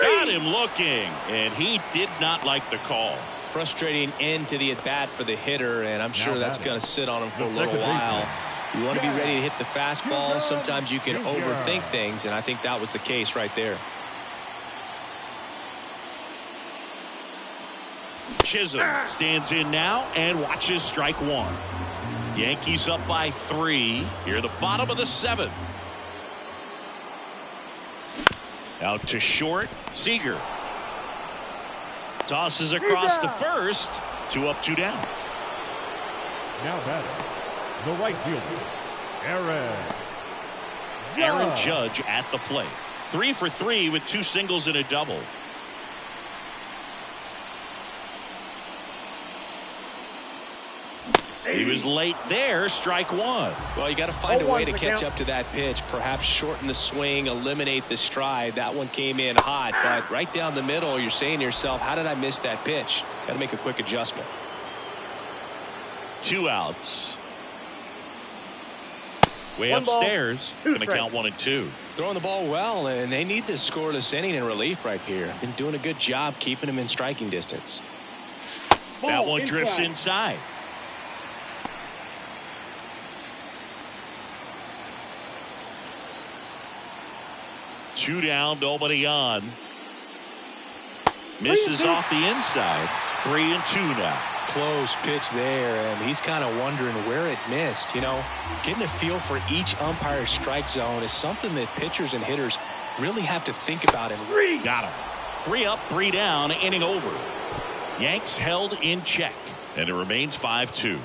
[SPEAKER 1] Got him looking, and he did not like the call.
[SPEAKER 2] Frustrating end to the at-bat for the hitter, and I'm sure that's going to sit on him for a little while. You want to be ready to hit the fastball. Sometimes you can overthink things, and I think that was the case right there.
[SPEAKER 1] Chisholm stands in now and watches strike 1. Yankees up by 3 here, the bottom of the 7th. Out to short, Seager tosses across to first. 2 up, 2 down.
[SPEAKER 3] Now batting, the right fielder,
[SPEAKER 1] Aaron Judge at the plate. 3 for 3 with 2 singles and a double. He was late there. Strike one.
[SPEAKER 2] Well, you got to find a way to catch up to that pitch. Perhaps shorten the swing, eliminate the stride. That one came in hot, but right down the middle, you're saying to yourself, how did I miss that pitch? Got to make a quick adjustment.
[SPEAKER 1] 2 outs. Way upstairs. Going to count 1 and 2.
[SPEAKER 2] Throwing the ball well, and they need this scoreless inning in relief right here. Been doing a good job keeping him in striking distance.
[SPEAKER 1] That one drifts inside. Two down, nobody on. Misses off the inside. 3 and 2 now.
[SPEAKER 2] Close pitch there, and he's kind of wondering where it missed. You know, getting a feel for each umpire's strike zone is something that pitchers and hitters really have to think about. And
[SPEAKER 1] got him. 3 up, 3 down, inning over. Yanks held in check, and it remains 5-2.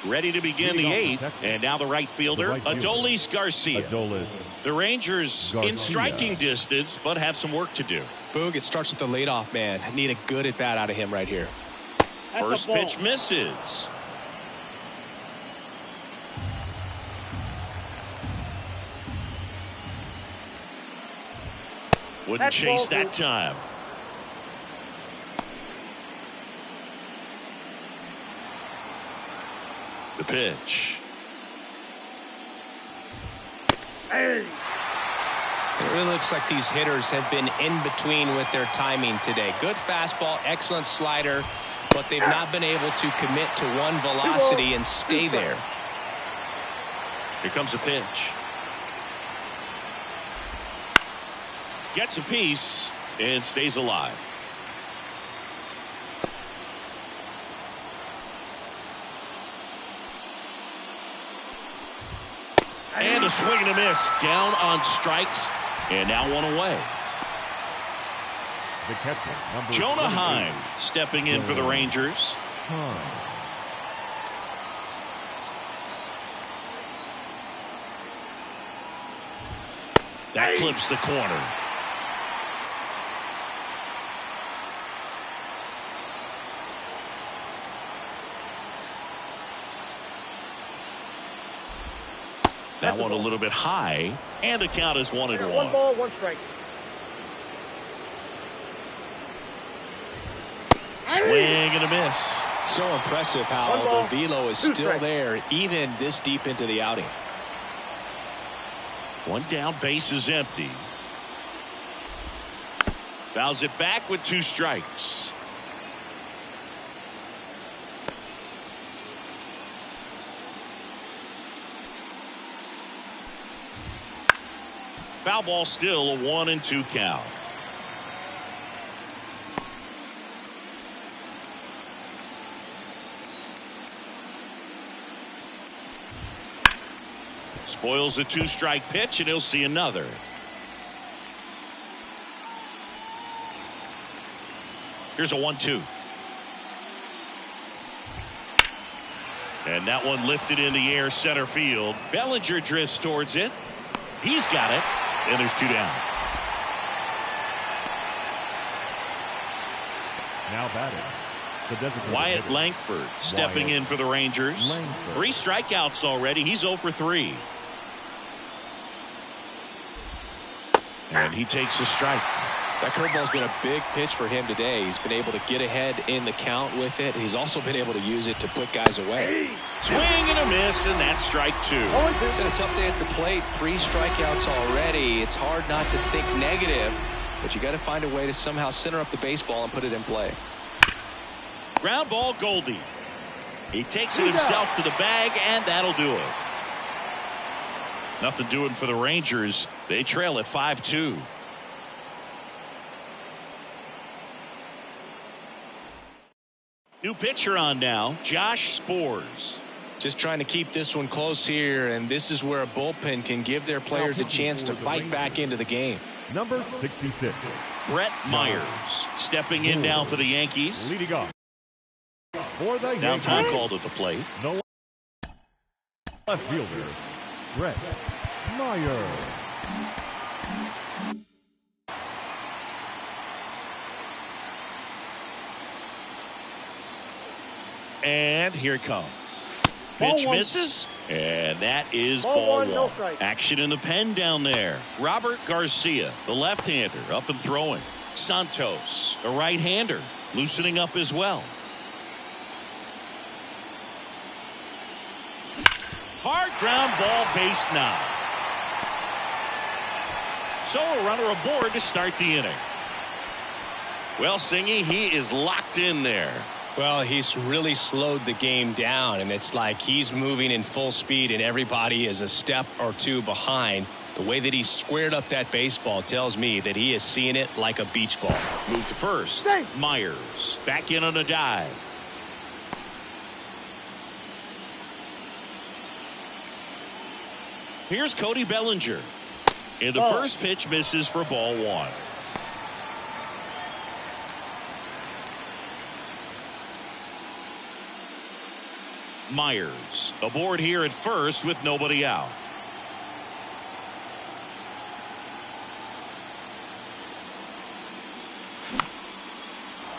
[SPEAKER 1] Ready to begin the 8th, and now the right fielder, Adolis Garcia. The Rangers in striking distance, but have some work to do.
[SPEAKER 2] Boog, it starts with the leadoff man. Need a good at bat out of him right here.
[SPEAKER 1] First pitch misses. Wouldn't chase that time. The pitch.
[SPEAKER 2] It really looks like these hitters have been in between with their timing today. Good fastball, excellent slider, but they've not been able to commit to one velocity and stay there.
[SPEAKER 1] Here comes a pitch. Gets a piece and stays alive. And a swing and a miss. Down on strikes. And now 1 away.
[SPEAKER 3] The catcher,
[SPEAKER 1] Jonah Heim stepping in for the Rangers. That clips the corner. That one a little bit high, and the count is 1 and 1.
[SPEAKER 4] 1 ball, 1 strike.
[SPEAKER 1] Swing and a miss.
[SPEAKER 2] So impressive how the velo is still there, even this deep into the outing.
[SPEAKER 1] 1 down, base is empty. Fouls it back with 2 strikes. Foul ball, still a 1 and 2 count. Spoils the 2-strike pitch, and he'll see another. Here's a 1-2. And that one lifted in the air, center field. Bellinger drifts towards it. He's got it. And there's 2 down.
[SPEAKER 3] Now batting.
[SPEAKER 1] Wyatt Langford stepping in for the Rangers. 3 strikeouts already. He's 0 for 3. And he takes a strike.
[SPEAKER 2] That curveball's been a big pitch for him today. He's been able to get ahead in the count with it. He's also been able to use it to put guys away.
[SPEAKER 1] Swing and a miss, and that's strike 2.
[SPEAKER 2] It's been a tough day at the plate. 3 strikeouts already. It's hard not to think negative, but you got to find a way to somehow center up the baseball and put it in play.
[SPEAKER 1] Ground ball, Goldie. He takes it himself to the bag, and that'll do it. Nothing doing for the Rangers. They trail at 5-2. New pitcher on now, Josh Spores.
[SPEAKER 2] Just trying to keep this one close here, and this is where a bullpen can give their players a chance to fight back into the game.
[SPEAKER 3] Number 66.
[SPEAKER 1] Brett Myers stepping in now for the Yankees.
[SPEAKER 3] Leading off for the
[SPEAKER 1] Now
[SPEAKER 3] Yankees.
[SPEAKER 1] time called at the plate.
[SPEAKER 3] No left fielder, Brett Myers.
[SPEAKER 1] And here it comes.
[SPEAKER 4] Ball
[SPEAKER 1] Pitch
[SPEAKER 4] one.
[SPEAKER 1] misses. And that is
[SPEAKER 4] Ball
[SPEAKER 1] ball
[SPEAKER 4] one, no
[SPEAKER 1] one.
[SPEAKER 4] strike.
[SPEAKER 1] Action in the pen down there. Robert Garcia, the left-hander, up and throwing. Santos, a right-hander, loosening up as well. Hard ground ball, base knock. So a runner aboard to start the inning. Well, Singy, he is locked in there.
[SPEAKER 2] Well, he's really slowed the game down, and it's like he's moving in full speed and everybody is a step or two behind. The way that he squared up that baseball tells me that he is seeing it like a beach ball.
[SPEAKER 1] Move to first. Myers back in on a dive. Here's Cody Bellinger. And the first pitch misses for ball one. Myers aboard here at first with nobody out.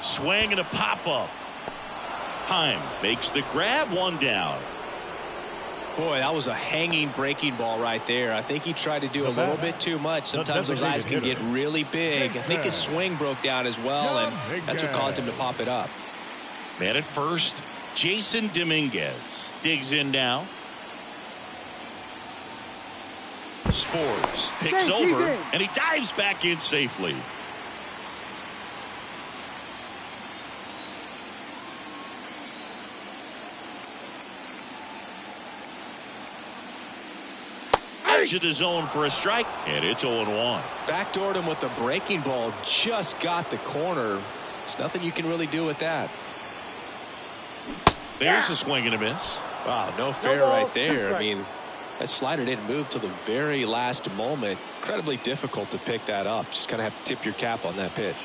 [SPEAKER 1] Swing and a pop-up. Heim makes the grab, one down.
[SPEAKER 2] Boy, that was a hanging breaking ball right there. I think he tried to do a little bit too much. Sometimes those eyes can get really big. I think his swing broke down as well, and that's what caused him to pop it up.
[SPEAKER 1] Man at first, Jason Dominguez digs in now. Spores picks over, and he dives back in safely. Edge of the zone for a strike, and it's 0-1.
[SPEAKER 2] Backdoored him with a breaking ball, just got the corner. There's nothing you can really do with that.
[SPEAKER 1] There's a swing and a miss.
[SPEAKER 2] Wow, no fair right there. I mean, that slider didn't move till the very last moment. Incredibly difficult to pick that up. Just kind of have to tip your cap on that pitch.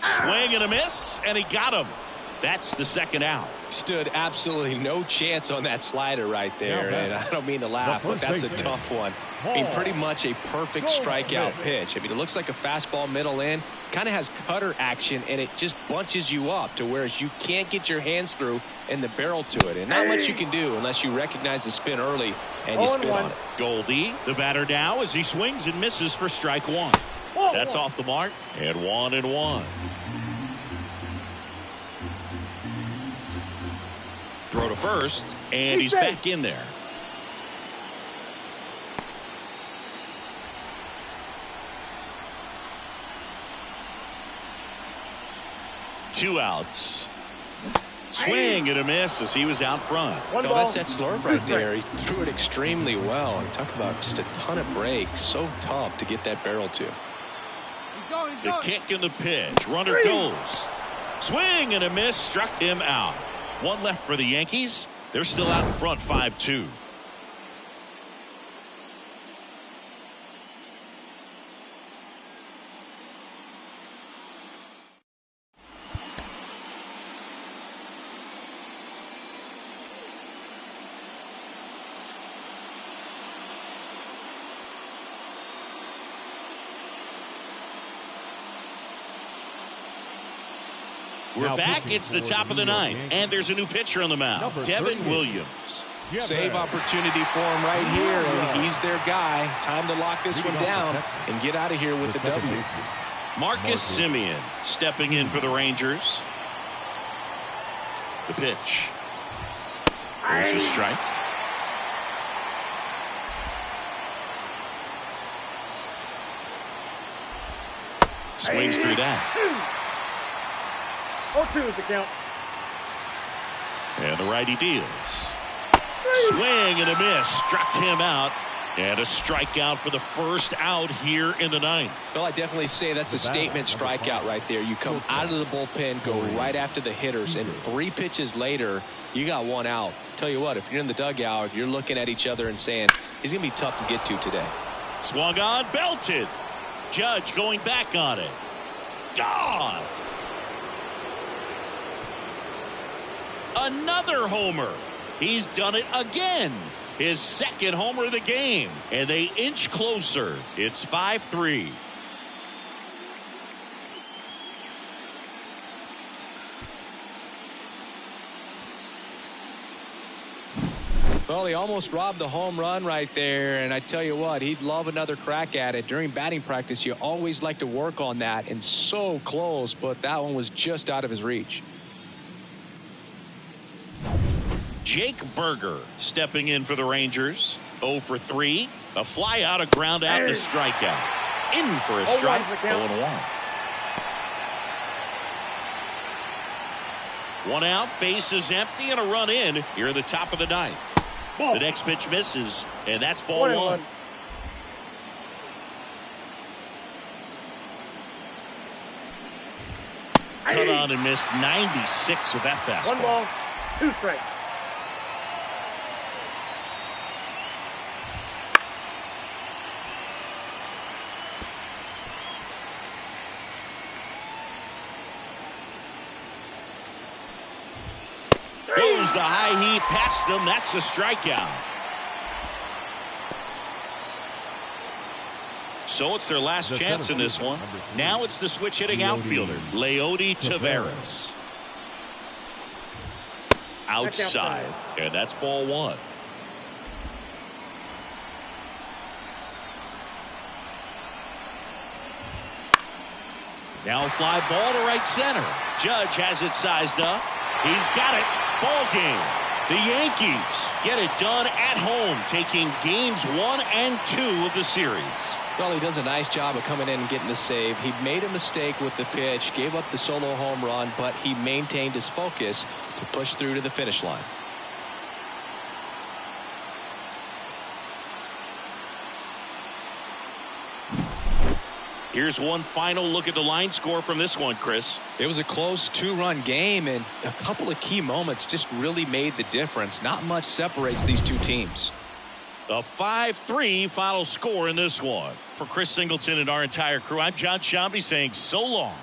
[SPEAKER 1] Swing and a miss, and he got him. That's the second out.
[SPEAKER 2] Stood absolutely no chance on that slider right there. And I don't mean to laugh, but that's a tough one. I mean, pretty much a perfect strikeout pitch. I mean, it looks like a fastball middle in. Kind of has cutter action, and it just bunches you up to where you can't get your hands through and the barrel to it. And not much you can do unless you recognize the spin early and you spin on it.
[SPEAKER 1] Goldie, the batter now, as he swings and misses for strike one. That's off the mark, and 1-1. Throw to first, and he's back in there. Two outs. Swing and a miss as he was out front.
[SPEAKER 2] No, that's that slurve right there. He threw it extremely well. And talk about just a ton of breaks. So tough to get that barrel to.
[SPEAKER 1] The kick and the pitch. Runner goes. Swing and a miss. Struck him out. One left for the Yankees. They're still out in front 5-2. We're back. It's the top of the ninth, and there's a new pitcher on the mound, Devin Williams.
[SPEAKER 2] Save opportunity for him right here, and he's their guy. Time to lock this one down and get out of here with the W.
[SPEAKER 1] Marcus Semien stepping in for the Rangers. The pitch. There's a strike. Swings through that.
[SPEAKER 4] 0-2 is the count.
[SPEAKER 1] And the righty deals. Swing and a miss. Struck him out. And a strikeout for the first out here in the ninth.
[SPEAKER 2] Well, I definitely say that's a statement strikeout right there. You come out of the bullpen, go right after the hitters, and 3 pitches later, you got one out. Tell you what, if you're in the dugout, you're looking at each other and saying, he's going to be tough to get to today.
[SPEAKER 1] Swung on, belted. Judge going back on it. Gone. Another homer. He's done it again. His second homer of the game. And they inch closer. It's 5-3.
[SPEAKER 2] Well, he almost robbed the home run right there, and I tell you what, he'd love another crack at it. During batting practice, you always like to work on that, and so close, but that one was just out of his reach.
[SPEAKER 1] Jake Berger stepping in for the Rangers. 0 for 3. A fly out, a ground out, and a strikeout. In for a strike. 0-1. One out, base is empty, and a run in here at the top of the ninth.
[SPEAKER 4] Ball.
[SPEAKER 1] The next pitch misses, and that's ball 1. Cut on and missed 96 with that fastball.
[SPEAKER 4] 1 ball, 2 strikes.
[SPEAKER 1] Blows the high heat past him. That's a strikeout. So it's their last chance in this one. Now it's the switch hitting outfielder, Leody Taveras. Outside. And that's ball 1. Now fly ball to right center. Judge has it sized up. He's got it. Ball game. The Yankees get it done at home, taking games 1 and 2 of the series.
[SPEAKER 2] Well, he does a nice job of coming in and getting the save. He made a mistake with the pitch, gave up the solo home run, but he maintained his focus to push through to the finish line.
[SPEAKER 1] Here's one final look at the line score from this one, Chris.
[SPEAKER 2] It was a close 2-run game, and a couple of key moments just really made the difference. Not much separates these two teams.
[SPEAKER 1] A 5-3 final score in this one. For Chris Singleton and our entire crew, I'm John Shambi saying so long.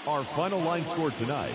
[SPEAKER 3] Our final line score tonight